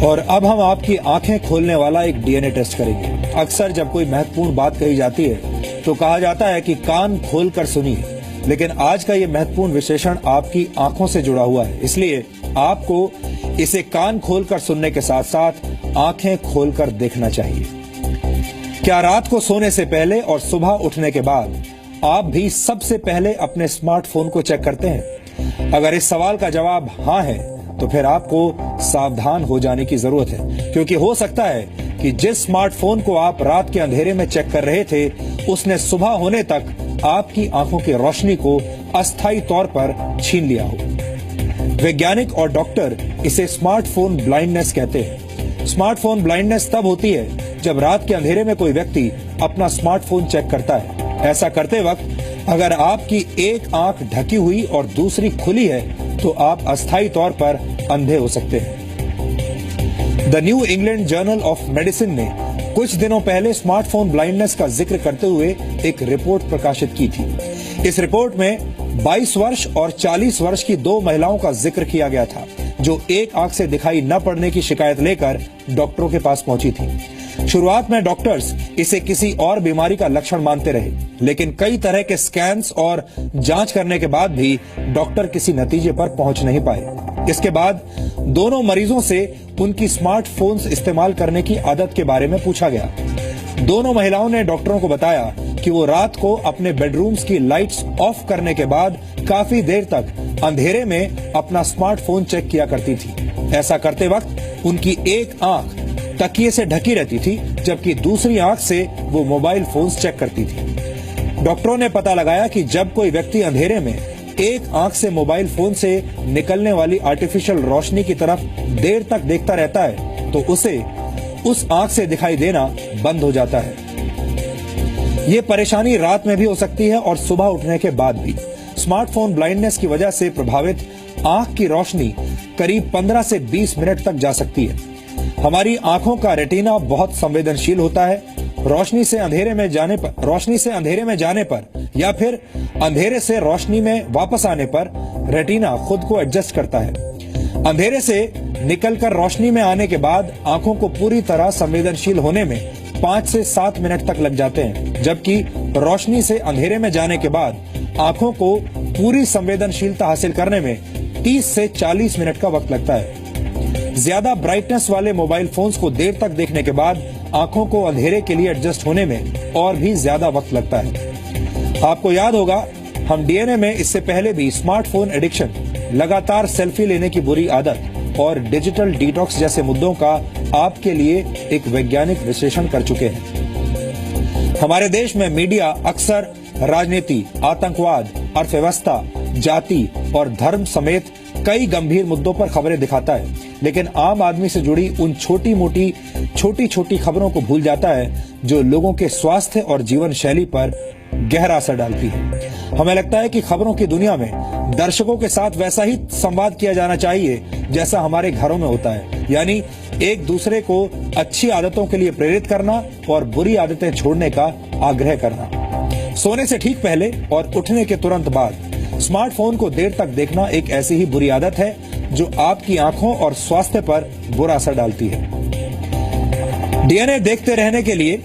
और अब हम आपकी आंखें खोलने वाला एक डीएनए टेस्ट करेंगे। अक्सर जब कोई महत्वपूर्ण बात कही जाती है तो कहा जाता है कि कान खोलकर सुनिए, लेकिन आज का ये महत्वपूर्ण विशेषण आपकी आंखों से जुड़ा हुआ है, इसलिए आपको इसे कान खोलकर सुनने के साथ साथ आंखें खोलकर देखना चाहिए। क्या रात को सोने से पहले और सुबह उठने के बाद आप भी सबसे पहले अपने स्मार्टफोन को चेक करते हैं? अगर इस सवाल का जवाब हाँ है तो फिर आपको सावधान हो जाने की जरूरत है, क्योंकि हो सकता है कि जिस स्मार्टफोन को आप रात के अंधेरे में चेक कर रहे थे उसने सुबह होने तक आपकी आंखों की रोशनी को अस्थायी तौर पर छीन लिया हो। वैज्ञानिक और डॉक्टर इसे स्मार्टफोन ब्लाइंडनेस कहते हैं। स्मार्टफोन ब्लाइंडनेस तब होती है जब रात के अंधेरे में कोई व्यक्ति अपना स्मार्टफोन चेक करता है। ऐसा करते वक्त अगर आपकी एक आंख ढकी हुई और दूसरी खुली है तो आप अस्थायी तौर पर अंधे हो सकते हैं। The new England journal of medicine ने कुछ दिनों पहले स्मार्टफोन ब्लाइंडनेस का जिक्र करते हुए एक रिपोर्ट प्रकाशित की थी। इस रिपोर्ट में 22 वर्ष और 40 वर्ष की दो महिलाओं का जिक्र किया गया था जो एक आंख से दिखाई न पड़ने की शिकायत लेकर डॉक्टरों के पास पहुंची थी। शुरुआत में डॉक्टर्स इसे किसी और बीमारी का लक्षण मानते रहे, लेकिन कई तरह के स्कैन्स और जांच करने के बाद भी डॉक्टर किसी नतीजे पर पहुंच नहीं पाए। इसके बाद दोनों मरीजों से उनकी स्मार्टफोन्स इस्तेमाल करने की आदत के बारे में पूछा गया। दोनों महिलाओं ने डॉक्टरों को बताया कि वो रात को अपने बेडरूम्स की लाइट्स ऑफ करने के बाद काफी देर तक अंधेरे में अपना स्मार्टफोन चेक किया करती थी। ऐसा करते वक्त उनकी एक आंख तकिए से ढकी रहती थी, जबकि दूसरी आंख से वो मोबाइल फोन्स चेक करती थी। डॉक्टरों ने पता लगाया कि जब कोई व्यक्ति अंधेरे में एक आंख से मोबाइल फोन से निकलने वाली आर्टिफिशियल रोशनी की तरफ देर तक देखता रहता है तो उसे उस आंख से दिखाई देना बंद हो जाता है। ये परेशानी रात में भी हो सकती है और सुबह उठने के बाद भी। स्मार्टफोन ब्लाइंडनेस की वजह से प्रभावित आंख की रोशनी करीब 15 से 20 मिनट तक जा सकती है। हमारी आंखों का रेटिना बहुत संवेदनशील होता है। रोशनी से अंधेरे में जाने पर या फिर अंधेरे से रोशनी में वापस आने पर रेटिना खुद को एडजस्ट करता है। अंधेरे से निकलकर रोशनी में आने के बाद आंखों को पूरी तरह संवेदनशील होने में 5 से 7 मिनट तक लग जाते हैं, जबकि रोशनी से अंधेरे में जाने के बाद आंखों को पूरी संवेदनशीलता हासिल करने में 30 से 40 मिनट का वक्त लगता है। ज्यादा ब्राइटनेस वाले मोबाइल फोन्स को देर तक देखने के बाद आंखों को अंधेरे के लिए एडजस्ट होने में और भी ज्यादा वक्त लगता है। आपको याद होगा, हम डीएनए में इससे पहले भी स्मार्टफोन एडिक्शन, लगातार सेल्फी लेने की बुरी आदत और डिजिटल डिटॉक्स जैसे मुद्दों का आपके लिए एक वैज्ञानिक विश्लेषण कर चुके हैं। हमारे देश में मीडिया अक्सर राजनीति, आतंकवाद, अर्थव्यवस्था, जाति और धर्म समेत कई गंभीर मुद्दों पर खबरें दिखाता है, लेकिन आम आदमी से जुड़ी उन छोटी छोटी खबरों को भूल जाता है जो लोगों के स्वास्थ्य और जीवन शैली पर गहरा असर डालती है। हमें लगता है कि खबरों की दुनिया में दर्शकों के साथ वैसा ही संवाद किया जाना चाहिए जैसा हमारे घरों में होता है, यानी एक दूसरे को अच्छी आदतों के लिए प्रेरित करना और बुरी आदतें छोड़ने का आग्रह करना। सोने से ठीक पहले और उठने के तुरंत बाद स्मार्टफोन को देर तक देखना एक ऐसी ही बुरी आदत है जो आपकी आंखों और स्वास्थ्य पर बुरा असर डालती है। डीएनए देखते रहने के लिए